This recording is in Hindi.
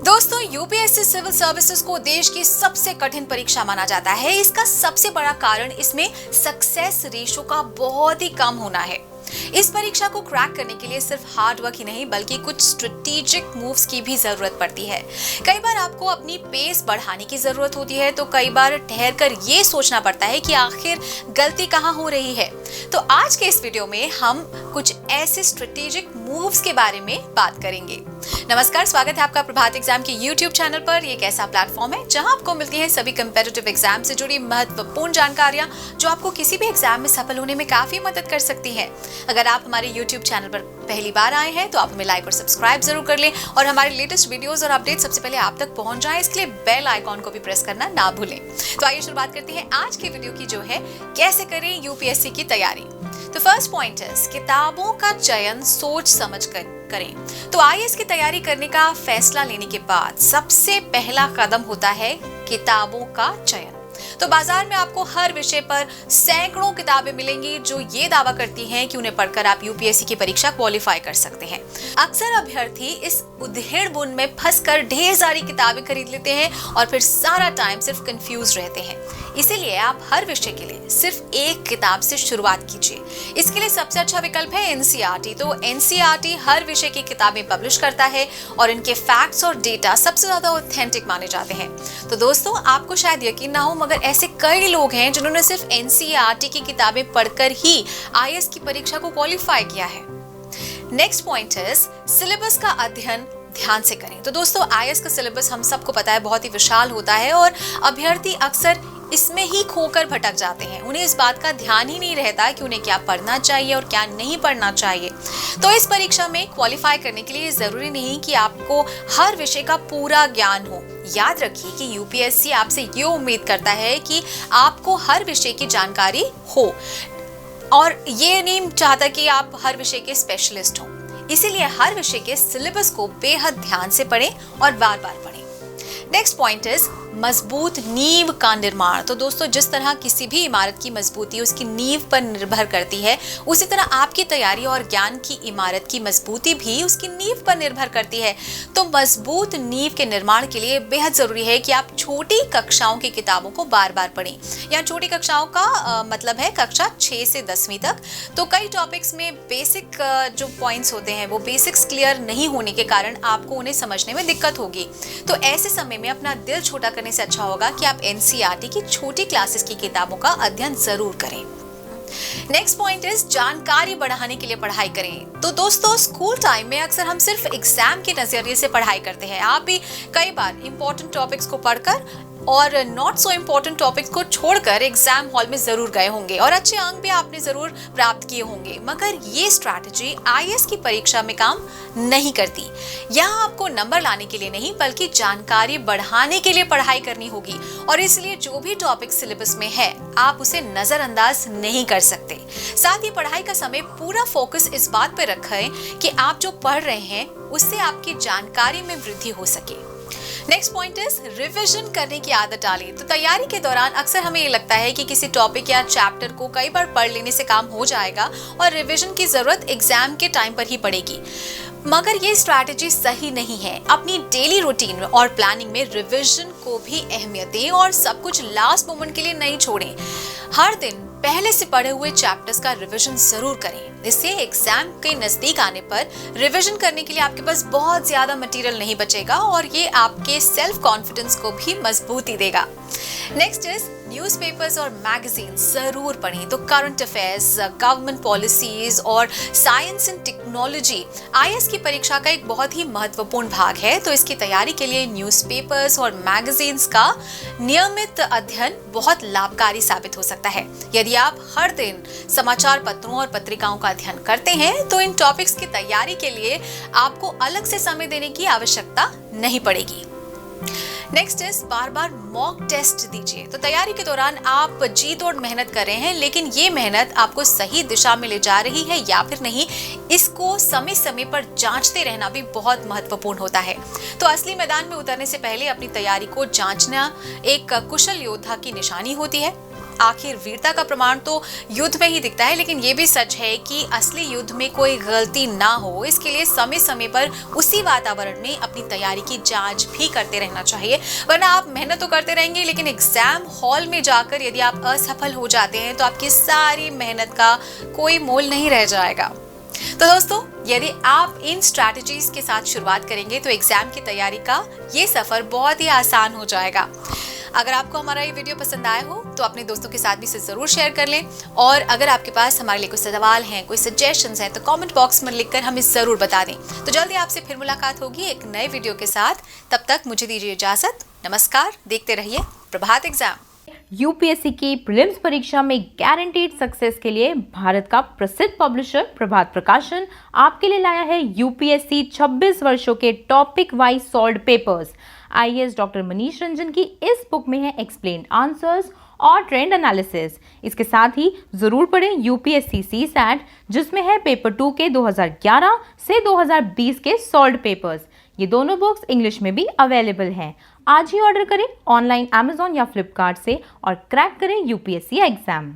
दोस्तों, यूपीएससी सिविल सर्विसेज को देश की सबसे कठिन परीक्षा माना जाता है। इसका सबसे बड़ा कारण इसमें सक्सेस रेशो का बहुत ही कम होना है। इस परीक्षा को क्रैक करने के लिए सिर्फ हार्ड वर्क ही नहीं बल्कि कुछ स्ट्रेटेजिक मूव्स की भी जरूरत पड़ती है। कई बार आपको अपनी पेस बढ़ाने की जरूरत होती है, तो कई बार ठहर कर ये सोचना पड़ता है कि आखिर गलती कहाँ हो रही है। तो आज के इस वीडियो में हम कुछ ऐसे स्ट्रेटेजिक मूव्स के बारे में बात करेंगे। नमस्कार, स्वागत है आपका प्रभात एग्जाम के YouTube चैनल पर। ये एक ऐसा प्लेटफॉर्म है जहां आपको मिलती है सभी कम्पिटिटिव एग्जाम से जुड़ी महत्वपूर्ण जानकारियां जो आपको किसी भी एग्जाम में सफल होने में काफी मदद कर सकती हैं। अगर आप हमारे YouTube चैनल पर पहली बार आए हैं तो आप हमें लाइक और सब्सक्राइब जरूर कर लें और हमारे लेटेस्ट वीडियोस और अपडेट सबसे पहले आप तक पहुंच जाए, इसके लिए बेल आइकॉन को भी प्रेस करना ना भूलें। तो आइए शुरुआत करते हैं आज के वीडियो की, जो है कैसे करें यूपीएससी की तैयारी। तो फर्स्ट पॉइंट है किताबों का चयन सोच समझ कर करें। तो आईएएस की तैयारी करने का फैसला लेने के बाद सबसे पहला कदम होता है किताबों का चयन। तो बाजार में आपको हर विषय पर सैकड़ों किताबें मिलेंगी जो ये दावा करती हैं कि उन्हें पढ़कर आप यूपीएससी की परीक्षा क्वालिफाई कर सकते हैं। अक्सर अभ्यर्थी इस उधेड़-बुन में फंसकर ढेर सारी किताबें खरीद लेते हैं और फिर सारा टाइम सिर्फ कंफ्यूज रहते हैं। इसीलिए आप हर विषय के लिए सिर्फ एक किताब से शुरुआत कीजिए। इसके लिए सबसे अच्छा विकल्प है एनसीईआरटी। तो एनसीईआरटी हर विषय की किताबें पब्लिश करता है और इनके फैक्ट्स और डेटा सबसे ज्यादा ऑथेंटिक माने जाते हैं। तो दोस्तों, आपको शायद यकीन ना हो मगर ऐसे कई लोग हैं जिन्होंने सिर्फ एनसीईआरटी की किताबें पढ़कर ही आईएएस की परीक्षा को क्वालिफाई किया है। नेक्स्ट पॉइंट है सिलेबस का अध्ययन ध्यान से करें। तो दोस्तों, आईएएस का सिलेबस हम सबको पता है बहुत ही विशाल होता है और अभ्यर्थी अक्सर इसमें ही खोकर भटक जाते हैं। उन्हें इस बात का ध्यान ही नहीं रहता कि उन्हें क्या पढ़ना चाहिए और क्या नहीं पढ़ना चाहिए। तो इस परीक्षा में क्वालिफाई करने के लिए जरूरी नहीं कि आपको हर विषय का पूरा ज्ञान हो। याद रखिए कि यूपीएससी आपसे ये उम्मीद करता है कि आपको हर विषय की जानकारी हो और ये नहीं चाहता कि आप हर विषय के स्पेशलिस्ट हो। इसीलिए हर विषय के सिलेबस को बेहद ध्यान से पढ़ें और बार बार पढ़ें। नेक्स्ट पॉइंट इज मजबूत नींव का निर्माण। तो दोस्तों, जिस तरह किसी भी इमारत की मजबूती उसकी नींव पर निर्भर करती है, उसी तरह आपकी तैयारी और ज्ञान की इमारत की मजबूती भी उसकी नींव पर निर्भर करती है। तो मजबूत नींव के निर्माण के लिए बेहद जरूरी है कि आप छोटी कक्षाओं की किताबों को बार बार पढ़ें। यहाँ छोटी कक्षाओं का मतलब है कक्षा 6 से 10वीं तक। तो कई टॉपिक्स में बेसिक जो पॉइंट्स होते हैं वो बेसिक्स क्लियर नहीं होने के कारण आपको उन्हें समझने में दिक्कत होगी। तो ऐसे समय में अपना दिल छोटा करने से अच्छा होगा कि आप एनसीईआरटी की छोटी क्लासेस की किताबों का अध्ययन जरूर करें। नेक्स्ट पॉइंट इज जानकारी बढ़ाने के लिए पढ़ाई करें। तो दोस्तों, स्कूल टाइम में अक्सर हम सिर्फ एग्जाम के नजरिए से पढ़ाई करते हैं। आप भी कई बार इंपॉर्टेंट टॉपिक्स को पढ़कर और नॉट सो इम्पोर्टेंट टॉपिक्स को छोड़कर एग्जाम हॉल में जरूर गए होंगे और अच्छे अंक भी आपने जरूर प्राप्त किए होंगे। मगर ये स्ट्रैटेजी आईएएस की परीक्षा में काम नहीं करती। यहाँ आपको नंबर लाने के लिए नहीं बल्कि जानकारी बढ़ाने के लिए पढ़ाई करनी होगी और इसलिए जो भी टॉपिक सिलेबस में है आप उसे नजरअंदाज नहीं कर सकते। साथ ही पढ़ाई का समय पूरा फोकस इस बात पर रखें कि आप जो पढ़ रहे हैं उससे आपकी जानकारी में वृद्धि हो सके। नेक्स्ट पॉइंट इज रिवीजन करने की आदत डालें। तो तैयारी के दौरान अक्सर हमें ये लगता है कि किसी टॉपिक या चैप्टर को कई बार पढ़ लेने से काम हो जाएगा और रिवीजन की जरूरत एग्जाम के टाइम पर ही पड़ेगी। मगर ये स्ट्रैटेजी सही नहीं है। अपनी डेली रूटीन और प्लानिंग में रिवीजन को भी अहमियत दें और सब कुछ लास्ट मोमेंट के लिए नहीं छोड़ें। हर दिन पहले से पढ़े हुए चैप्टर्स का रिवीजन जरूर करें। इससे एग्जाम के नजदीक आने पर रिवीजन करने के लिए आपके पास बहुत ज्यादा मटेरियल नहीं बचेगा और ये आपके सेल्फ कॉन्फिडेंस को भी मजबूती देगा। नेक्स्ट इज न्यूज़पेपर्स और मैगजीन जरूर पढ़ें। तो करंट अफेयर्स, गवर्नमेंट पॉलिसीज और साइंस एंड टेक्नोलॉजी आईएएस की परीक्षा का एक बहुत ही महत्वपूर्ण भाग है। तो इसकी तैयारी के लिए न्यूज़पेपर्स और मैगजीन्स का नियमित अध्ययन बहुत लाभकारी साबित हो सकता है। यदि आप हर दिन समाचार पत्रों और पत्रिकाओं का अध्ययन करते हैं तो इन टॉपिक्स की तैयारी के लिए आपको अलग से समय देने की आवश्यकता नहीं पड़ेगी। नेक्स्ट इज बार बार मॉक टेस्ट दीजिए। तो तैयारी के दौरान आप जी तोड़ मेहनत कर रहे हैं, लेकिन ये मेहनत आपको सही दिशा में ले जा रही है या फिर नहीं, इसको समय समय पर जांचते रहना भी बहुत महत्वपूर्ण होता है। तो असली मैदान में उतरने से पहले अपनी तैयारी को जांचना एक कुशल योद्धा की निशानी होती है। आखिर वीरता का प्रमाण तो युद्ध में ही दिखता है, लेकिन ये भी सच है कि असली युद्ध में कोई गलती ना हो, इसके लिए समय समय पर उसी वातावरण में अपनी तैयारी की जांच भी करते रहना चाहिए। वरना आप मेहनत तो करते रहेंगे, लेकिन एग्जाम हॉल में जाकर यदि आप असफल हो जाते हैं तो आपकी सारी मेहनत का कोई मोल नहीं रह जाएगा। तो दोस्तों, यदि आप इन स्ट्रैटेजीज के साथ शुरुआत करेंगे तो एग्जाम की तैयारी का ये सफर बहुत ही आसान हो जाएगा। अगर आपको हमारा ये वीडियो पसंद आया हो तो अपने दोस्तों के साथ भी इसे जरूर शेयर कर लें, और अगर आपके पास हमारे लिए कोई सवाल हैं, कोई सजेशंस हैं, तो कमेंट बॉक्स में लिखकर हमें जरूर बता दें। तो जल्दी आपसे फिर मुलाकात होगी एक नए वीडियो के साथ। तब तक मुझे दीजिए इजाजत। नमस्कार। देखते रहिए प्रभात एग्जाम। यूपीएससी की प्रीलिम्स परीक्षा में गारंटीड सक्सेस के लिए भारत का प्रसिद्ध पब्लिशर प्रभात प्रकाशन आपके लिए लाया है यूपीएससी 26 वर्षों के topic wise solved papers. IAS doctor Manish Ranjan की इस बुक में है एक्सप्लेन्ड आंसर्स और ट्रेंड एनालिसिस। इसके साथ ही जरूर पढ़ें यूपीएससी सीसैट, जिसमें है पेपर 2 के 2011 से 2020 के सॉल्व्ड पेपर्स। ये दोनों बुक्स इंग्लिश में भी अवेलेबल हैं। आज ही ऑर्डर करें ऑनलाइन अमेजॉन या फ्लिपकार्ट से और क्रैक करें यूपीएससी एग्जाम।